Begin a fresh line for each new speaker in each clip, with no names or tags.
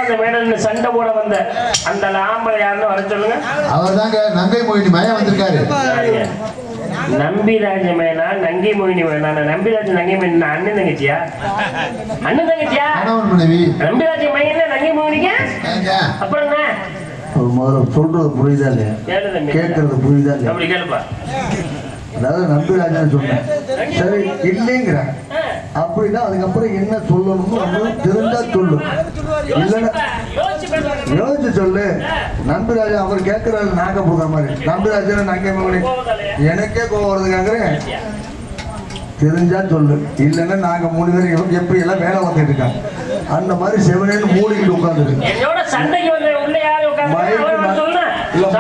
அந்த மேடல் சண்டை போட வந்த அந்த ஆம்பளை யாருன்னு வர சொல்லுங்க.
அவர் தாங்க நங்கை மொழினி மயம் வந்திருக்காரு.
நம்பிராஜ மேனா நங்கை மொழினி வேணா? நம்பிராஜ நங்கை மேனா அண்ணன் தங்கச்சியா? அண்ணன் தங்கச்சியா?
மனைவி
நம்பிராஜ மையன் நங்கை மொழினிக்க அப்புறம் என்ன?
முதல்ல சொல்றது புரியுதா இல்லையா? கேட்கறது புரியுதா இல்லையா?
அப்படி கேளுப்பா.
அதாவது நம்பிராஜன்னு சொன்னேன், சரி இல்லைங்கிறாங்க. அப்படின்னா அதுக்கப்புறம் என்ன சொல்லணும்னு தெரிஞ்சா சொல்லு, இல்லைன்னா யோசிச்சு சொல்லு. நம்பிராஜா அவர் கேட்கிறாரு, நாங்க போடுற மாதிரி நம்பிராஜன் நங்கை மகனே எனக்கே கோவம் வருதுங்கிறேன். தெரிஞ்சா சொல்லு, இல்லைன்னா நாங்க 3 பேரும் எப்படி எல்லாம் வேலை வந்துட்டு இருக்காங்க அந்த மாதிரி செவனேன்னு மூடிக்கிட்டு உட்காந்துருக்கு.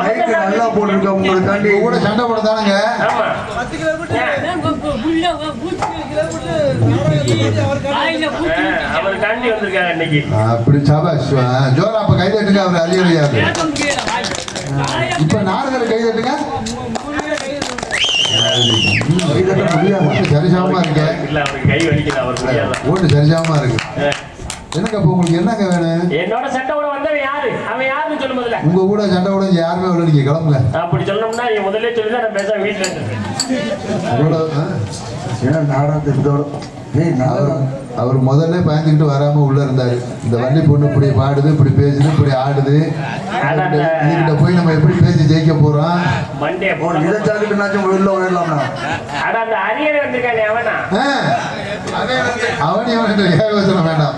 மைக்கு நல்லா போட்டுருக்க உங்களுக்காண்டி
கூட சண்டை போட தானுங்க. அப்படி சபாஷ் ஜோரா. அப்ப கை தட்டுங்க, அவர் அழியாது. இப்ப நாரதர் கை தட்டுங்க. சரிசமமா இருக்கு, ஓட்டு சரிசமமா இருக்கு. என்னங்க அப்ப உங்களுக்கு என்னங்க வேணும்?
என்னோட சண்டை கூட வந்தவன் யாரு? அவன் யாருன்னு சொல்லு முதல்ல.
உங்க கூட சண்டை கூட யாருமே வரல, நீங்க கிளம்புங்க.
அப்படி சொல்லணும்னா நீ முதல்ல சொல்லிதான் நான் பேச வீட்டுல இருந்தேன்.
அவர் முதல்ல பயந்துக்கிட்டு வராம உள்ள இருந்தாரு. இந்த வள்ளி பொண்ணு இப்படி பாடுது, இப்படி பேசுது, இப்படி ஆடுது, இதுகிட்ட போய் நம்ம எப்படி பேசி ஜெயிக்க போறோம்?
மண்டே போட
உள்ள வரலாம்னா
அந்த அரியணை வந்திருக்கானே அவனா?
அவன் ஏகவசனம் வேண்டாம்.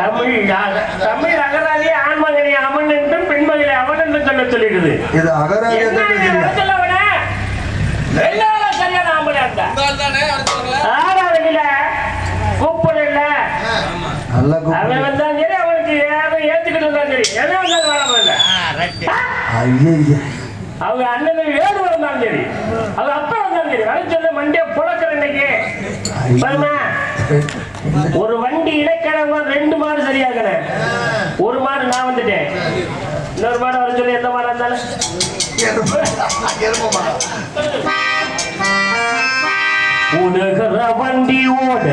தமிழ் அகராதி ஆண்மகனை அவன் என்றும் பெண்மகளை அவன் என்றும் சொல்ல சொல்லிடுது.
இது அகராதி
சரியான ஆம்பளை அந்த ஆறாவதுல கூப்பிட இல்ல அவன் வந்தான் சரி, அவனுக்கு யாரும் ஏத்துக்கிட்டு வந்தான் சரி, என்ன வந்தாலும் வேணாம் இல்ல. அவங்க அண்ணன் வேறு வந்தாலும் சரி, அவங்க அப்பா வந்தாலும் சரி, வர சொல்ல மண்டிய புழக்கிற இன்னைக்கு ஒரு வண்டி இடைக்கிழமை 2 மாடு சரியாகல. ஒரு மாடு நான் வந்துட்டேன், இன்னொரு மாடு வர சொல்லி எந்த மாடு இருந்தாலும் உலகிற வண்டி ஓட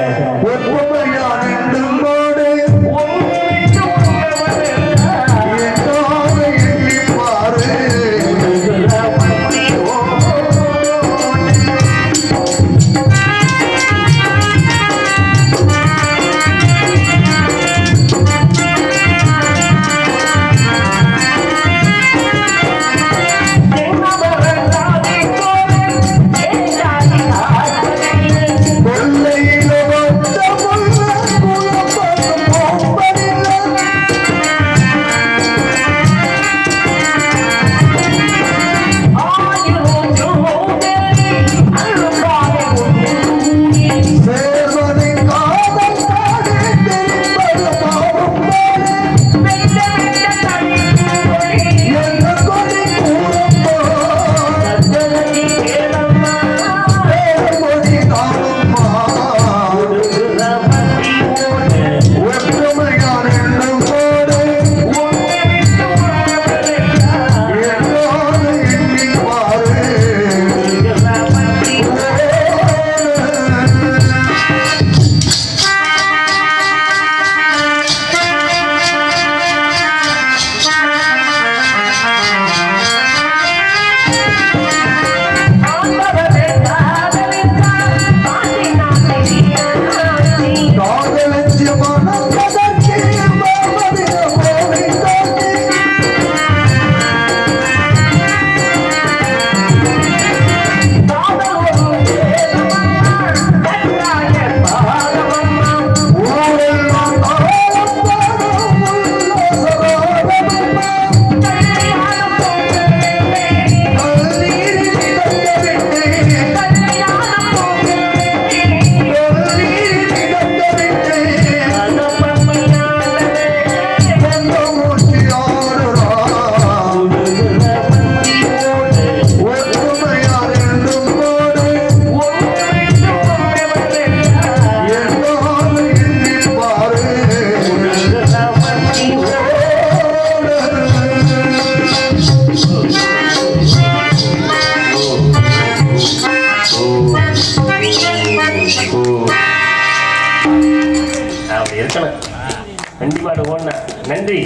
ஒண்ணு நன்றி.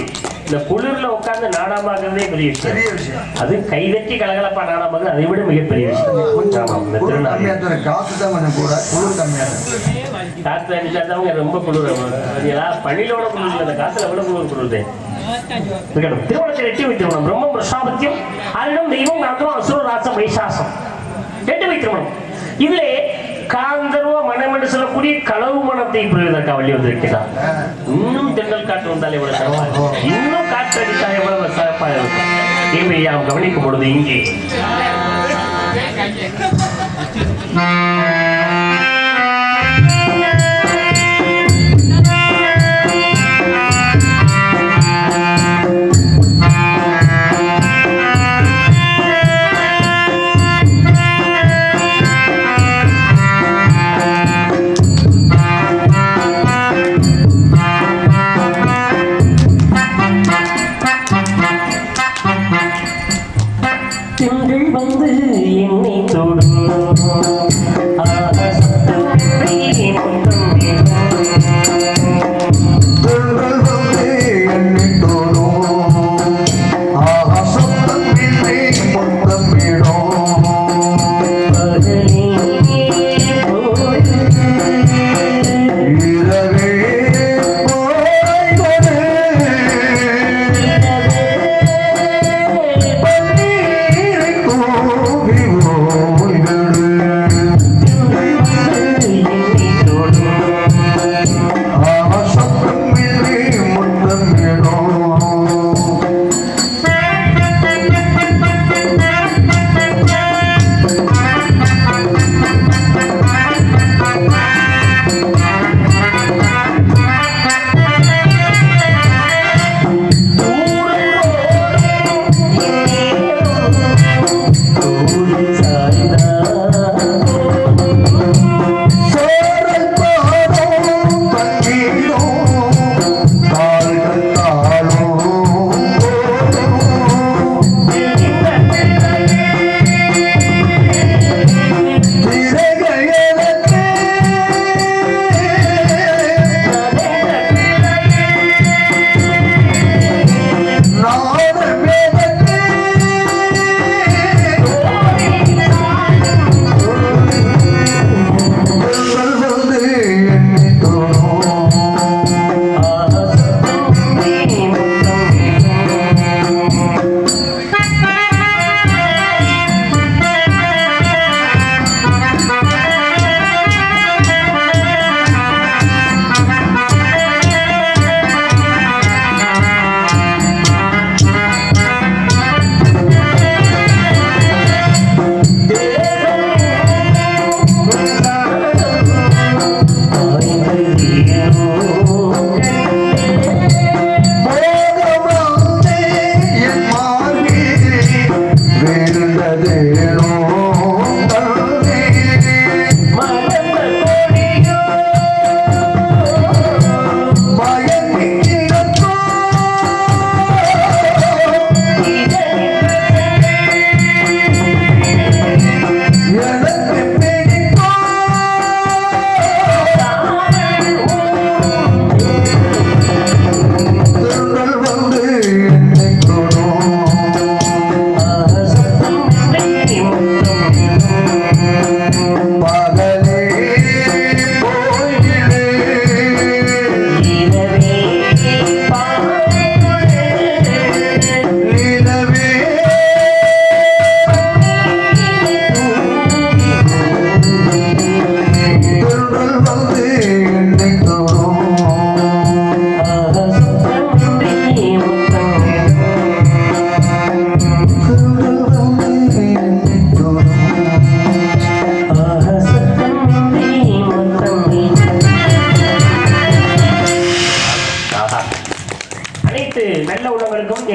இந்த குளிர்ல உட்கார்ந்து நாடாமாக்குறதே பெரிய விஷயம். அது கைதட்டி கலகலப்பா நாடாமாக்குறது அதை விட மிகப்பெரிய விஷயம்.
காசு தான் கொஞ்சம் கூட குளிர் கம்மியாக
காத்துல அடிச்சாதவங்க ரொம்ப குளிர். பள்ளியிலோட குளிர் அந்த காத்துல விட குளிருது. திருமணத்தில் எட்டு வைத்திருமணம் ரொம்ப பிரசாபத்தியம் அதிலும் தெய்வம் நடத்தும் அசுர ராசம் வைசாசம் எட்டு வைத்திருமணம். இதுல காந்தர்வ மனம் என்று சொல்லக்கூடிய களவு மனத்தை புரிவதற்காக வழி வந்திருக்கிறார். இன்னும் தென்றல் காற்று வந்தால் எவ்வளவு சிறப்பாக, இன்னும் காற்று அடித்தால் எவ்வளவு சிறப்பாக இருக்கும் என்பதை நாம் கவனிக்கும் பொழுது இங்கே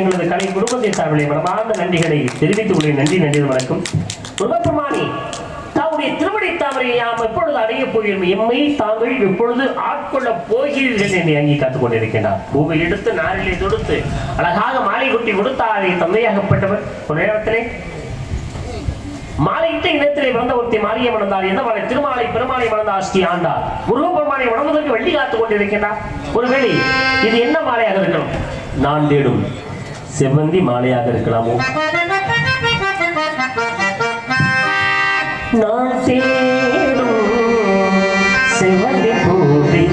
எங்களது கலை குடும்பத்தின் சார்பிலே மனமார்ந்த நன்றிகளை தெரிவித்துக் கொள்கிறேன். நன்றி நன்றி வணக்கம். முருகப்பெருமானே தாவுடைய திருவடி தாமரையை நாம் எப்பொழுது அடைய போகிறோம், எம்மை தாங்கள் எப்பொழுது ஆட்கொள்ளப் போகிறீர்கள் என்று அங்கி காத்துக் கொண்டிருக்கிறார். பூவை எடுத்து நாரிலே தொடுத்து அழகாக மாலை கொட்டி கொடுத்தாரே தந்தையாகப்பட்டவர் ஒரு நேரத்திலே மாலையிட்ட இனத்திலே பிறந்த ஒருத்தி மாறிய மணந்தார் என்ன மாலை திருமாலை பெருமாளை மணந்தார் ஸ்ரீ ஆண்டார் முருகப்பெருமானை உணர்வதற்கு வெள்ளி காத்துக் கொண்டிருக்கின்றார். ஒருவேளை இது என்ன மாலையாக இருக்கணும்? நான் தேடும் செவ்வந்தி மாலையாக இருக்கலாமோ? நான் தேடும் செவ்வந்தி பூவே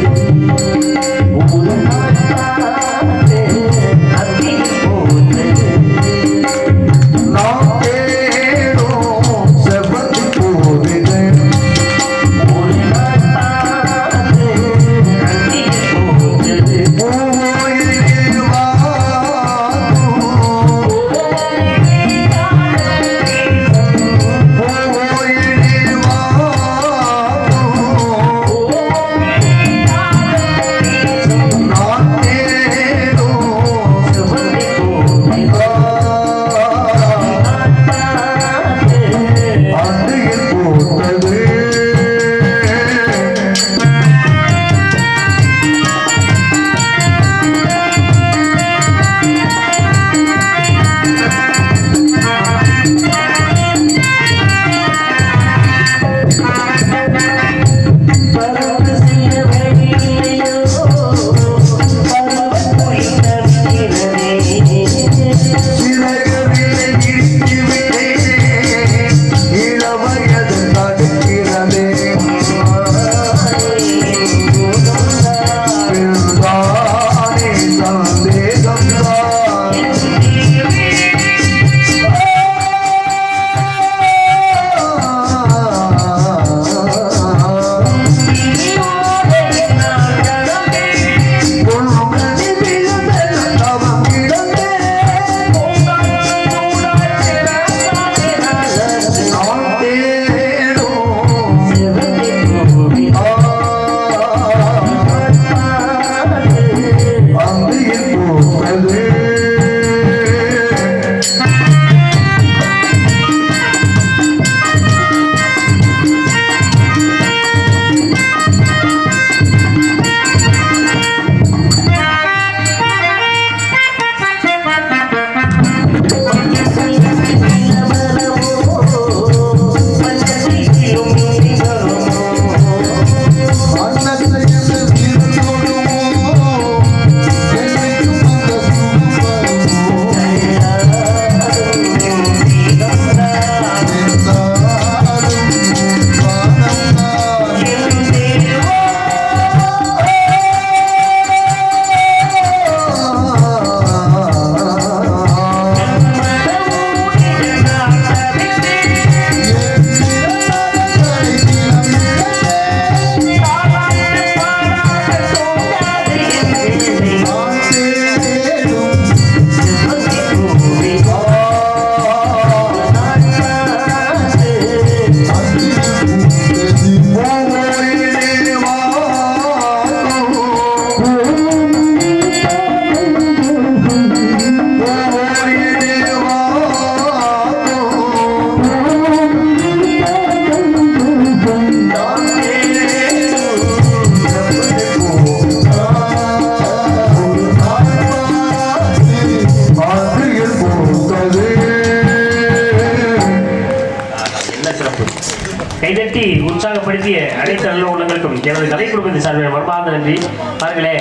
கைதட்டி உற்சாகப்படுத்திய அனைத்து நல்ல உள்ளங்களுக்கும் எனது கலை குடும்பத்தை சார்பில் மனமார்ந்த நன்றி. பாருங்களே,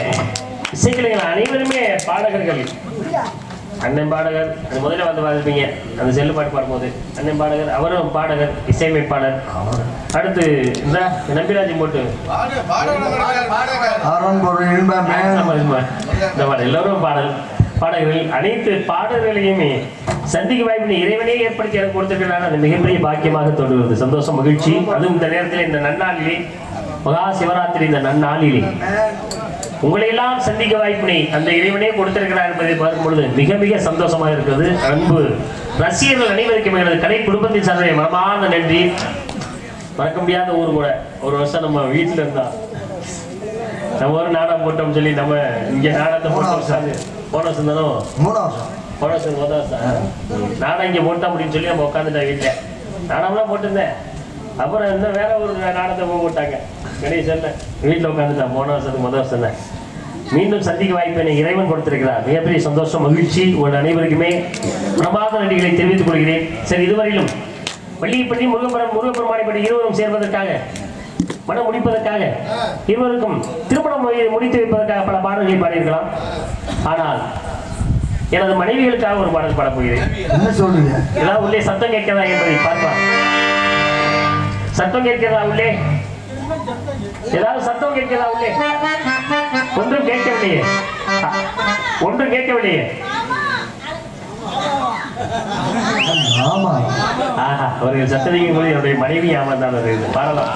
இசைக்கலைஞர்கள் அனைவருமே பாடகர்கள். அண்ணன் பாடகர், அது முதல்ல வந்து பார்த்துருப்பீங்க அந்த செல்லு பாட்டு பாடும்போது. அண்ணன் பாடகர், அவரும் பாடகர், இசையமைப்பாளர். அடுத்து இந்த நம்பிராஜ் போட்டு இந்த பாடல் எல்லோரும் பாடகர்கள். அனைத்து பாடல்களையுமே சந்திக்க வாய்ப்பு இறைவனே ஏற்படுத்தி எனக்கு கொடுத்திருக்கிறார். அது மிகப்பெரிய பாக்கியமாக தோன்றுகிறது. சந்தோஷம், மகிழ்ச்சி. அதுவும் இந்த நேரத்தில், இந்த நன்னாளிலே, மகா சிவராத்திரி இந்த நன்னாளிலே உங்களையெல்லாம் சந்திக்க வாய்ப்பினை அந்த இறைவனே கொடுத்திருக்கிறார் என்பதை பார்க்கும் பொழுது மிக மிக சந்தோஷமாக இருக்கிறது. அன்பு ரசிகர்கள் அனைவருக்கும் எனது கலை குடும்பத்தின் சார்பில் மனமார்ந்த நன்றி. மறக்க முடியாத ஊர் கூட. ஒரு வருஷம் நம்ம வீட்டில் இருந்தா நம்ம ஒரு நாடகம் போட்டோம் சொல்லி நம்ம இங்க நாடகத்தை போட்டோம். போன வருஷம் தானோ? 3 வருஷம். போன வருஷம் 1 வருஷம் நாடகம் இங்கே போட்டோம் அப்படின்னு சொல்லி நம்ம உட்காந்துட்டேன் வீட்டில். நாடகம்லாம் போட்டிருந்தேன். அப்புறம் இன்னும் வேற ஒரு நாடகத்தை போட்டாங்க கணேசன்ல. வீட்டில் உட்காந்துட்டேன். போன வருஷத்துக்கு 1 வருஷம் தான். மீண்டும் சந்திக்க வாய்ப்பு என்னை இறைவன் கொடுத்திருக்கிறார். மிகப்பெரிய சந்தோஷம், மகிழ்ச்சி. உங்கள் அனைவருக்குமே பிரமாத நன்றிகளை தெரிவித்துக் கொள்கிறேன். சரி, இதுவரையிலும் வள்ளியப்பள்ளி முருகப்பெருமானை பற்றி இருவரும் சேர்வதற்காக மனம் முடிப்பதற்காக இருவருக்கும் திருமணம் முடித்து வைப்பதற்காக பல பாடல்களை பாடியிருக்கலாம். ஆனால் எனது மனைவிகளுக்காக ஒரு பாடல் பாடப் போகிறேன்.
என்ன சொல்றீங்க?
ஏதாவது உள்ளே சத்தம் கேட்கிறதா என்பதை பார்க்கலாம். சத்தம் கேட்கிறதா உள்ளே? ஏதாவது சத்தம் கேட்கிறதா உள்ளே? ஒன்றும் கேட்கவில்லையே. ஒன்றும் கேட்கவில்லையே.
ஆமா.
ஆஹா, அவர்கள் சத்ததிக்கும் போது என்னுடைய மனைவி ஆமாந்தான் பாடலாம்.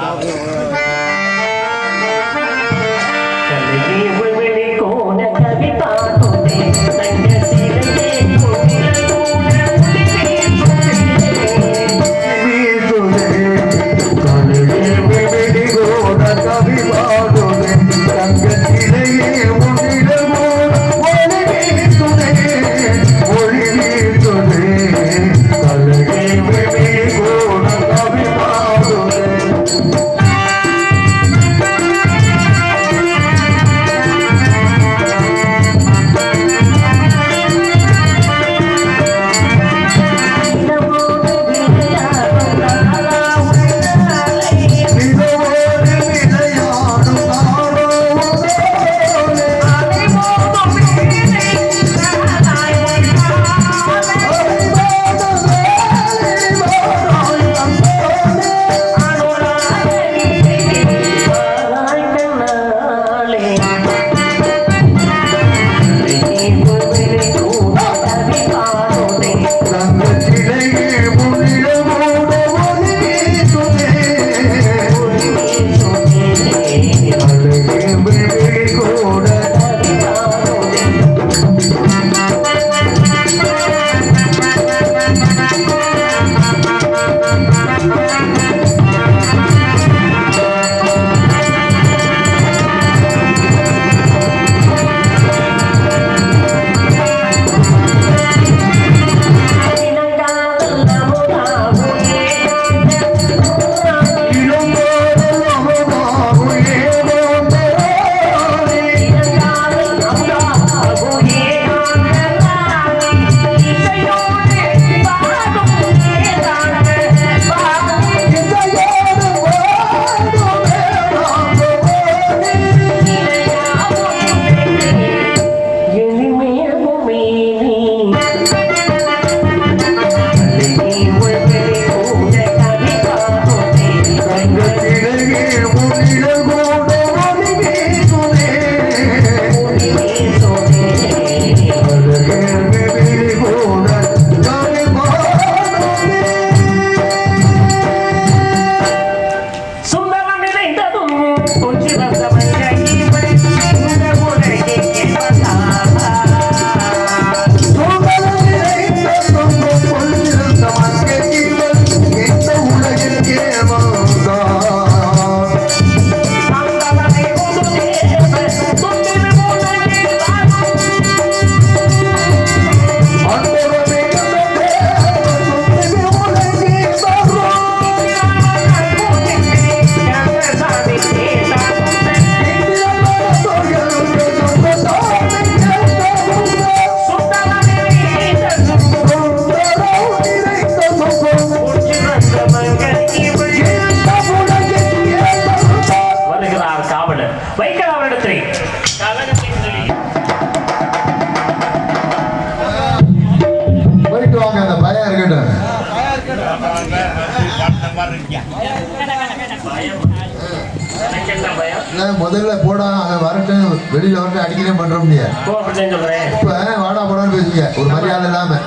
முதல்ல போடா வரட்டும் வெளியில வரட்டும் அடிக்கிறேன் பண்றோம் இப்ப வாடா போடான்னு பேசுங்க ஒரு மரியாதை இல்லாம.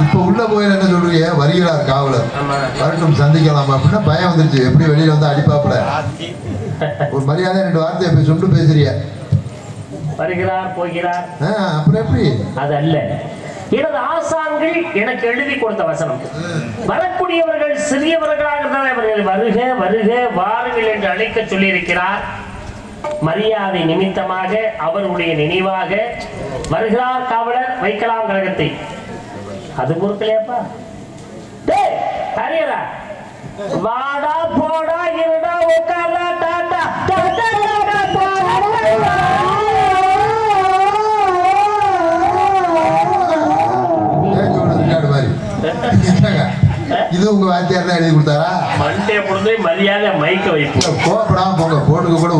இப்ப உள்ள போயில என்ன சொல்றீங்க வருகிறார் காவலர் வரட்டும் சந்திக்கலாம் அப்படின்னா பயம் வந்துருச்சு. எப்படி வெளியில வந்து அடிப்பாப்புல ஒரு மரியாதை 2 வார்த்தையை போய் சொல்லிட்டு பேசுறிய
வருகிறார் போகிறார்
அப்புறம் எப்படி
அது அல்ல. எனது ஆசான்கள் எனக்கு எழுதி கொடுத்த வசனம். வரக்கூடியவர்கள் சிறியவர்களாக இருந்தால் அவர்கள் வருக வருக வாருங்கள் என்று அழைக்க சொல்லியிருக்கிறார். மரியாதை நிமித்தமாக அவருடைய நினைவாக வருகிறார் காவலர் வைக்கலாம் கழகத்தை. அது பொறுக்கலையாப்பா ஹரியரா வாடா போடா இருடா உட்கார்டா டாடா
இது உங்க வாத்தியார் தான் எழுதி கொடுத்தாரா?
மண்டே பொழுது மரியாதை மைக்க வைப்பு.
கோப்படாம போங்க, போனுக்கு கூட